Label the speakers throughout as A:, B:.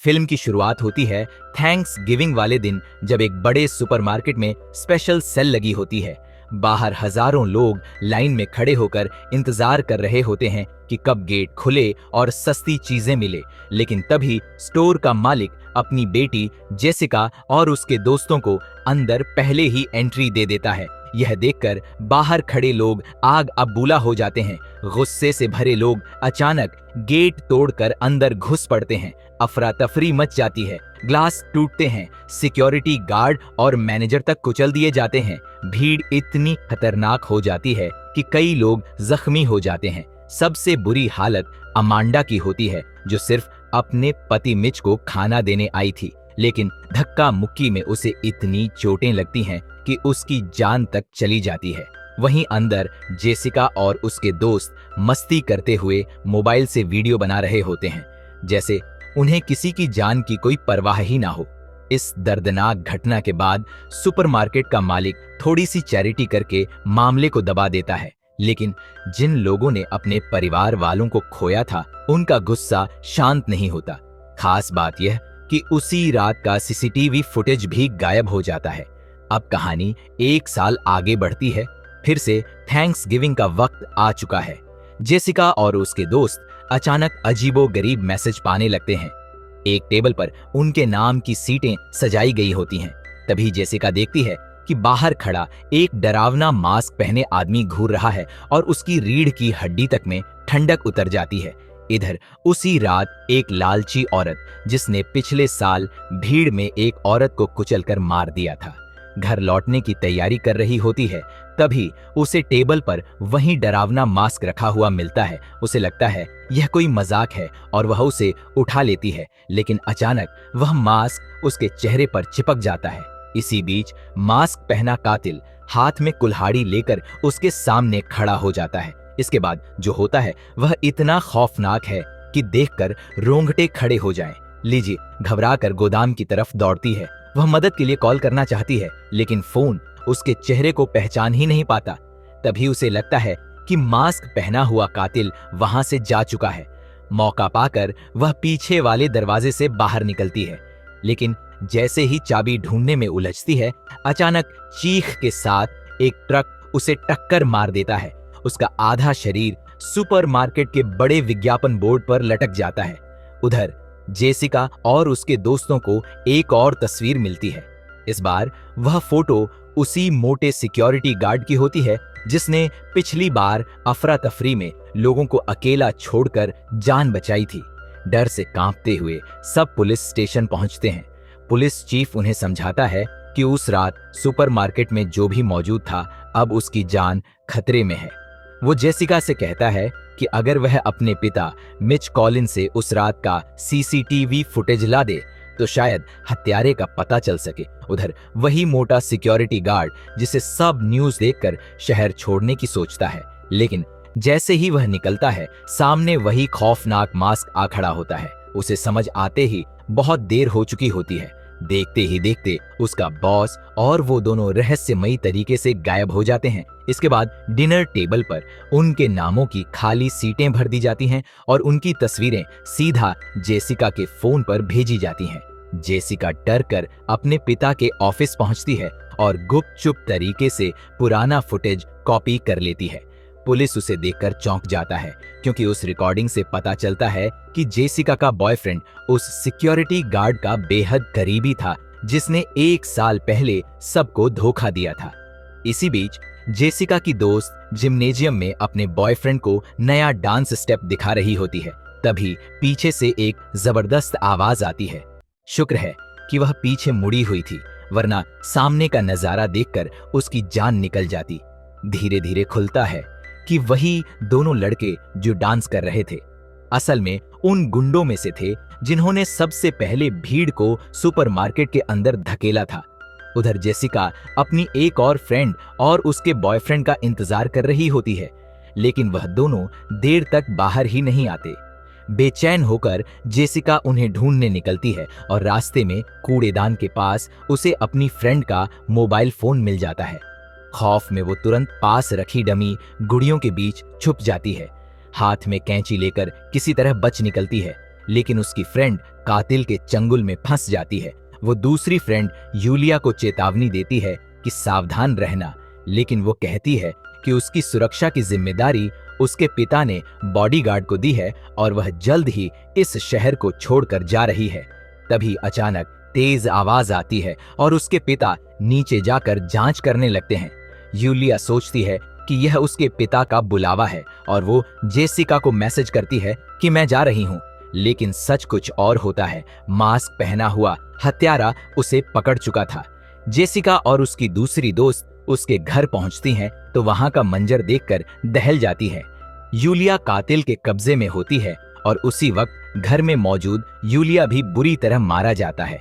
A: Film की शुरुआत होती है थैंक्स गिविंग वाले दिन, जब एक बड़े सुपरमार्केट में स्पेशल सेल लगी होती है। बाहर हजारों लोग लाइन में खड़े होकर इंतजार कर रहे होते हैं कि कब गेट खुले और सस्ती चीजें मिले। लेकिन तभी स्टोर का मालिक अपनी बेटी जेसिका और उसके दोस्तों को अंदर पहले ही एंट्री दे देता है। यह देखकर बाहर खड़े लोग आग अबूला हो जाते हैं। गुस्से से भरे लोग अचानक गेट तोड़कर अंदर घुस पड़ते हैं। अफरा तफरी मच जाती है, ग्लास टूटते हैं, सिक्योरिटी गार्ड और मैनेजर तक कुचल दिए जाते हैं। भीड़ इतनी खतरनाक हो जाती है कि कई लोग जख्मी हो जाते हैं। सबसे बुरी हालत अमांडा की होती है, जो सिर्फ अपने पति मिच को खाना देने आई थी, लेकिन धक्का मुक्की में उसे इतनी चोटें लगती हैं कि उसकी जान तक चली जाती है। वहीं अंदर जेसिका और उसके दोस्त मस्ती करते हुए मोबाइल से वीडियो बना रहे होते हैं, जैसे उन्हें किसी की जान की कोई परवाह ही ना हो। इस दर्दनाक घटना के बाद सुपरमार्केट का मालिक थोड़ी सी चैरिटी करके मामले को दबा देता है, लेकिन जिन लोगों ने अपने परिवार वालों को खोया था, उनका गुस्सा शांत नहीं होता। खास बात यह कि उसी रात का सीसीटीवी फुटेज भी गायब हो जाता है। अब कहानी 1 साल आगे बढ़ती है। फिर से थैंक्स गिविंग का वक्त आ चुका है। जेसिका और उसके दोस्त अचानक अजीबोगरीब मैसेज पाने लगते हैं। एक टेबल पर उनके नाम की सीटें सजाई गई होती हैं। तभी जेसिका देखती है कि बाहर खड़ा एक डरावना मास्क पहने आदमी घूर रहा है और उसकी रीढ़ की हड्डी तक में ठंडक उतर जाती है। इधर उसी रात एक लालची औरत, जिसने पिछले साल भीड़ में एक औरत को कुचलकर मार दिया था, घर लौटने की तैयारी कर रही होती है। तभी उसे टेबल पर वही डरावना मास्क रखा हुआ मिलता है। उसे लगता है यह कोई मजाक है और वह उसे उठा लेती है, लेकिन अचानक वह मास्क उसके चेहरे पर चिपक जाता है। इसी बीच मास्क पहना कातिल हाथ में कुल्हाड़ी लेकर उसके सामने खड़ा हो जाता है। इसके बाद जो होता है वह इतना खौफनाक है कि देखकर रोंगटे खड़े हो जाएं। लीजी घबराकर गोदाम की तरफ दौड़ती है। वह मदद के लिए कॉल करना चाहती है, लेकिन फोन उसके चेहरे को पहचान ही नहीं पाता। तभी उसे लगता है कि मास्क पहना हुआ कातिल वहां से जा चुका है। मौका पाकर वह पीछे वाले दरवाजे से बाहर निकलती है, लेकिन जैसे ही चाबी ढूंढने में उलझती है, अचानक चीख के साथ एक ट्रक उसे टक्कर मार देता है। उसका आधा शरीर सुपरमार्केट के बड़े विज्ञापन बोर्ड पर लटक जाता है। उधर जेसिका और उसके दोस्तों को एक और तस्वीर मिलती है। इस बार वह फोटो उसी मोटे सिक्योरिटी गार्ड की होती है, जिसने पिछली बार अफरा तफरी में लोगों को अकेला छोड़कर जान बचाई थी। डर से कांपते हुए सब पुलिस स्टेशन पहुंचते हैं। पुलिस चीफ उन्हें समझाता है कि उस रात सुपरमार्केट में जो भी मौजूद था, अब उसकी जान खतरे में है। वो जेसिका से कहता है कि अगर वह अपने पिता मिच कॉलिन से उस रात का सीसीटीवी फुटेज ला दे तो शायद हत्यारे का पता चल सके। उधर वही मोटा सिक्योरिटी गार्ड, जिसे सब न्यूज देखकर शहर छोड़ने की सोचता है, लेकिन जैसे ही वह निकलता है, सामने वही खौफनाक मास्क आ खड़ा होता है। उसे समझ आते ही बहुत देर हो चुकी होती है। देखते ही देखते उसका बॉस और वो दोनों रहस्यमयी तरीके से गायब हो जाते हैं। इसके बाद डिनर टेबल पर उनके नामों की खाली सीटें भर दी जाती हैं और उनकी तस्वीरें सीधा जेसिका के फोन पर भेजी जाती हैं। जेसिका डर कर अपने पिता के ऑफिस पहुंचती है और गुपचुप तरीके से पुराना फुटेज कॉपी कर लेती है। पुलिस उसे देखकर चौंक जाता है, क्योंकि उस रिकॉर्डिंग से पता चलता है कि जेसिका का बॉयफ्रेंड उस सिक्योरिटी गार्ड का बेहद करीबी था, जिसने 1 साल पहले सबको धोखा दिया था। इसी बीच जेसिका की दोस्त जिम्नेजियम में अपने बॉयफ्रेंड को नया डांस स्टेप दिखा रही होती है। तभी पीछे से एक जबरदस्त आवाज आती है। शुक्र है कि वह पीछे मुड़ी हुई थी, वरना सामने का नजारा देखकर उसकी जान निकल जाती। धीरे धीरे खुलता है कि वही दोनों लड़के जो डांस कर रहे थे, असल में उन गुंडों में से थे जिन्होंने सबसे पहले भीड़ को सुपरमार्केट के अंदर धकेला था। उधर जेसिका अपनी एक और फ्रेंड और उसके बॉयफ्रेंड का इंतजार कर रही होती है, लेकिन वह दोनों देर तक बाहर ही नहीं आते। बेचैन होकर जेसिका उन्हें ढूंढने निकलती है और रास्ते में कूड़ेदान के पास उसे अपनी फ्रेंड का मोबाइल फोन मिल जाता है। खौफ में वो तुरंत पास रखी डमी गुड़ियों के बीच छुप जाती है। हाथ में कैंची लेकर किसी तरह बच निकलती है। लेकिन उसकी फ्रेंड कातिल के चंगुल में फंस जाती है। वो दूसरी फ्रेंड यूलिया को चेतावनी देती है कि सावधान रहना, लेकिन वो कहती है कि उसकी सुरक्षा की जिम्मेदारी उसके पिता ने बॉडीगार्ड को दी है और वह जल्द ही इस शहर को छोड़कर जा रही है। तभी अचानक तेज आवाज आती है और उसके पिता नीचे जाकर जांच करने लगते हैं। यूलिया सोचती है कि यह उसके पिता का बुलावा है और वो जेसिका को मैसेज करती है कि मैं जा रही हूँ, लेकिन सच कुछ और होता है। मास्क पहना हुआ हत्यारा उसे पकड़ चुका था। जेसिका और उसकी दूसरी दोस्त उसके घर पहुंचती हैं तो वहां का मंजर देखकर दहल जाती है। यूलिया कातिल के कब्जे में होती है और उसी वक्त घर में मौजूद यूलिया भी बुरी तरह मारा जाता है।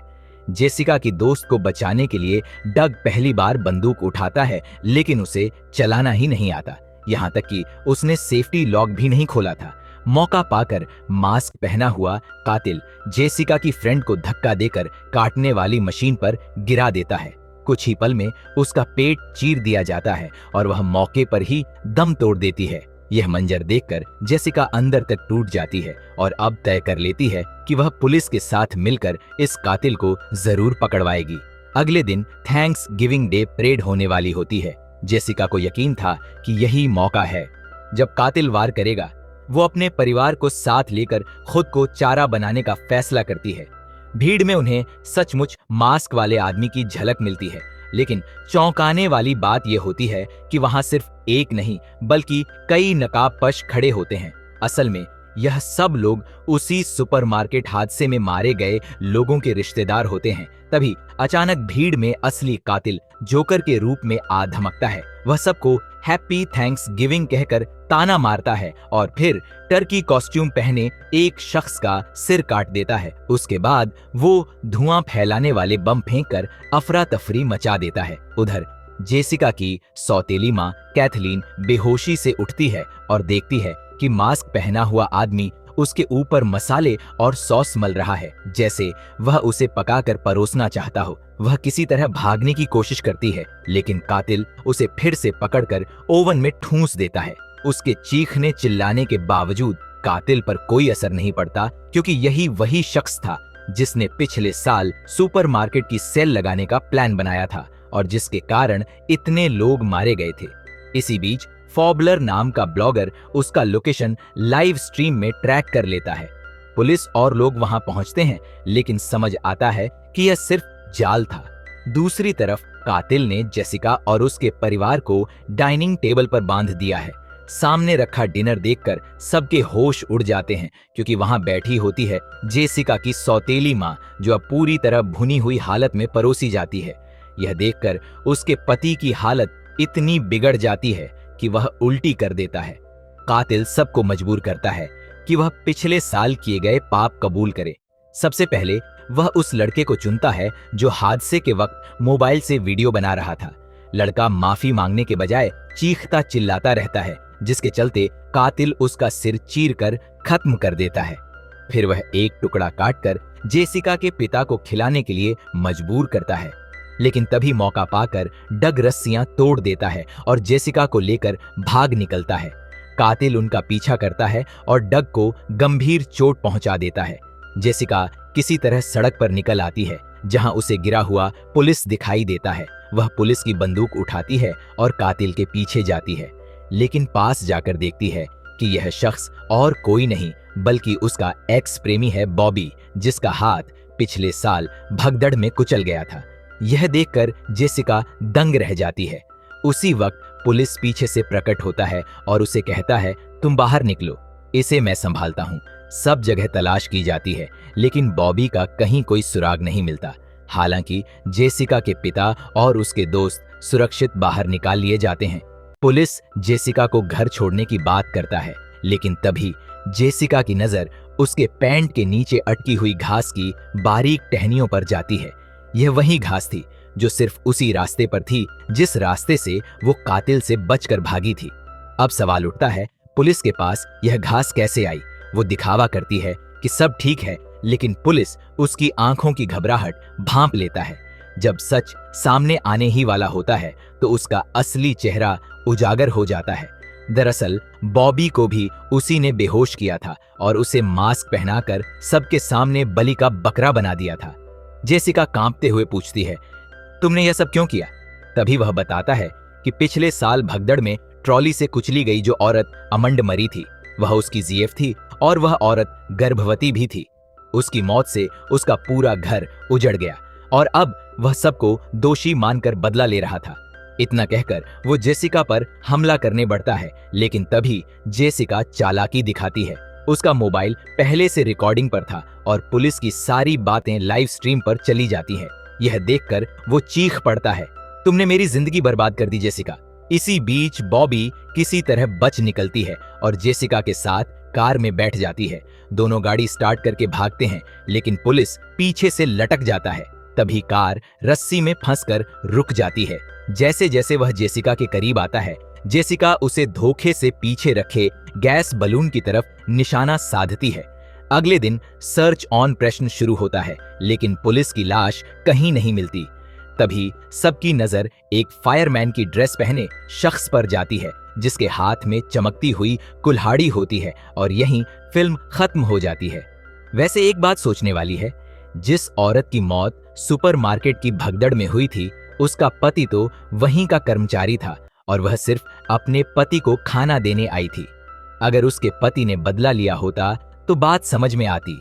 A: जेसिका की दोस्त को बचाने के लिए डग पहली बार बंदूक उठाता है, लेकिन उसे चलाना ही नहीं आता। यहाँ तक कि उसने सेफ्टी लॉक भी नहीं खोला था। मौका पाकर मास्क पहना हुआ कातिल जेसिका की फ्रेंड को धक्का देकर काटने वाली मशीन पर गिरा देता है। कुछ ही पल में उसका पेट चीर दिया जाता है और वह मौके पर ही दम तोड़ देती है। यह मंजर देखकर जेसिका अंदर तक टूट जाती है और अब तय कर लेती है कि वह पुलिस के साथ मिलकर इस कातिल को जरूर पकड़वाएगी। अगले दिन थैंक्स गिविंग डे परेड होने वाली होती है। जेसिका को यकीन था कि यही मौका है जब कातिल वार करेगा। वो अपने परिवार को साथ लेकर खुद को चारा बनाने का फैसला करती है। भीड़ में उन्हें सचमुच मास्क वाले आदमी की झलक मिलती है, लेकिन चौंकाने वाली बात यह होती है कि वहां सिर्फ एक नहीं बल्कि कई नकाबपोश खड़े होते हैं। असल में यह सब लोग उसी सुपरमार्केट हादसे में मारे गए लोगों के रिश्तेदार होते हैं। तभी अचानक भीड़ में असली कातिल जोकर के रूप में आ धमकता है। वह सबको हैप्पी थैंक्स गिविंग कहकर ताना मारता है और फिर टर्की कॉस्ट्यूम पहने एक शख्स का सिर काट देता है। उसके बाद वो धुआं फैलाने वाले बम फेंककर अफरा तफरी मचा देता है। उधर जेसिका की सौतेली माँ कैथलीन बेहोशी से उठती है और देखती है कि मास्क पहना हुआ आदमी उसके ऊपर मसाले और सॉस मल रहा है, जैसे वह उसे पकाकर परोसना चाहता हो। वह किसी तरह भागने की कोशिश करती है, लेकिन कातिल उसे फिर से पकड़कर ओवन में ठूंस देता है। उसके चीखने चिल्लाने के बावजूद कातिल पर कोई असर नहीं पड़ता, क्योंकि यही वही शख्स था जिसने पिछले साल सुपरमार्केट की सेल लगाने का प्लान बनाया था और जिसके कारण इतने लोग मारे गए थे। इसी बीच फॉबलर नाम का ब्लॉगर उसका लोकेशन लाइव स्ट्रीम में ट्रैक कर लेता है। पुलिस और लोग वहां पहुंचते हैं, लेकिन समझ आता है कि यह सिर्फ जाल था। दूसरी तरफ कातिल ने जेसिका और उसके परिवार को डाइनिंग टेबल पर बांध दिया है। सामने रखा डिनर देखकर सबके होश उड़ जाते हैं, क्योंकि वहां बैठी होती है जेसिका की सौतेली माँ, जो अब पूरी तरह भुनी हुई हालत में परोसी जाती है। यह देखकर उसके पति की हालत इतनी बिगड़ जाती है कि वह उल्टी कर देता है। कातिल सबको मजबूर करता है कि वह पिछले साल किए गए पाप कबूल करे। सबसे पहले वह उस लड़के को चुनता है जो हादसे के वक्त मोबाइल से वीडियो बना रहा था। लड़का माफी मांगने के बजाय चीखता चिल्लाता रहता है, जिसके चलते कातिल उसका सिर चीरकर खत्म कर देता है। फिर वह एक टुकड़ा काटकर जेसिका के पिता को खिलाने के लिए मजबूर करता है, लेकिन तभी मौका पाकर डग रस्सियां तोड़ देता है और जेसिका को लेकर भाग निकलता है। कातिल उनका पीछा करता है और डग को गंभीर चोट पहुंचा देता है। जेसिका किसी तरह सड़क पर निकल आती है, जहां उसे गिरा हुआ पुलिस दिखाई देता है। वह पुलिस की बंदूक उठाती है और कातिल के पीछे जाती है, लेकिन पास जाकर देखती है कि यह शख्स और कोई नहीं बल्कि उसका एक्स प्रेमी है बॉबी, जिसका हाथ पिछले साल भगदड़ में कुचल गया था। यह देखकर जेसिका दंग रह जाती है। उसी वक्त पुलिस पीछे से प्रकट होता है और उसे कहता है, तुम बाहर निकलो, इसे मैं संभालता हूँ। सब जगह तलाश की जाती है, लेकिन बॉबी का कहीं कोई सुराग नहीं मिलता। हालांकि जेसिका के पिता और उसके दोस्त सुरक्षित बाहर निकाल लिए जाते हैं। पुलिस जेसिका को घर छोड़ने की बात करता है, लेकिन तभी जेसिका की नजर उसके पैंट के नीचे अटकी हुई घास की बारीक टहनियों पर जाती है। यह वही घास थी जो सिर्फ उसी रास्ते पर थी जिस रास्ते से वो कातिल से बचकर भागी थी। अब सवाल उठता है, पुलिस के पास यह घास कैसे आई? वो दिखावा करती है कि सब ठीक है, लेकिन पुलिस उसकी आंखों की घबराहट भांप लेता है। जब सच सामने आने ही वाला होता है तो उसका असली चेहरा उजागर हो जाता है। दरअसल बॉबी को भी उसी ने बेहोश किया था और उसे मास्क पहनाकर सबके सामने बलि का बकरा बना दिया था। जेसिका कांपते हुए पूछती है, तुमने यह सब क्यों किया? तभी वह बताता है कि पिछले साल भगदड़ में ट्रॉली से कुचली गई जो औरत अमंड मरी थी, वह उसकी जीएफ थी और वह औरत गर्भवती भी थी। उसकी मौत से उसका पूरा घर उजड़ गया और अब वह सबको दोषी मानकर बदला ले रहा था। इतना कहकर वो जेसिका पर हमला करने बढ़ता है, लेकिन तभी जेसिका चालाकी दिखाती है। उसका मोबाइल पहले से रिकॉर्डिंग पर था और पुलिस की सारी बातें लाइव स्ट्रीम पर चली जाती हैं। यह देखकर वो चीख पड़ता है, तुमने मेरी जिंदगी बर्बाद कर दी जेसिका। इसी बीच बॉबी किसी तरह बच निकलती है और जेसिका के साथ कार में बैठ जाती है। दोनों गाड़ी स्टार्ट करके भागते हैं, लेकिन पुलिस पीछे से लटक जाता है। तभी कार रस्सी में फंसकर रुक जाती है। जैसे जैसे वह जेसिका के करीब आता है, जेसिका उसे धोखे से पीछे रखे गैस बलून की तरफ निशाना साधती है। अगले दिन सर्च ऑपरेशन शुरू होता है, लेकिन पुलिस की लाश कहीं नहीं मिलती। तभी सबकी नजर एक फायरमैन की ड्रेस पहने शख्स पर जाती है, जिसके हाथ में चमकती हुई कुल्हाड़ी होती है और यहीं फिल्म खत्म हो जाती है। वैसे एक बात सोचने वाली है, जिस औरत की मौत सुपरमार्केट की भगदड़ में हुई थी, उसका पति तो वहीं का कर्मचारी था और वह सिर्फ अपने पति को खाना देने आई थी। अगर उसके पति ने बदला लिया होता तो बात समझ में आती,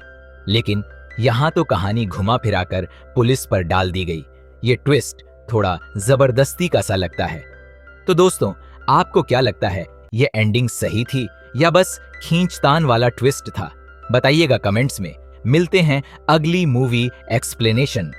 A: लेकिन यहां तो कहानी घुमा फिराकर पुलिस पर डाल दी गई। ये ट्विस्ट थोड़ा जबरदस्ती का सा लगता है। तो दोस्तों, आपको क्या लगता है, ये एंडिंग सही थी या बस खींचतान वाला ट्विस्ट था? बताइएगा कमेंट्स में। मिलते हैं अगली मूवी एक्सप्लेनेशन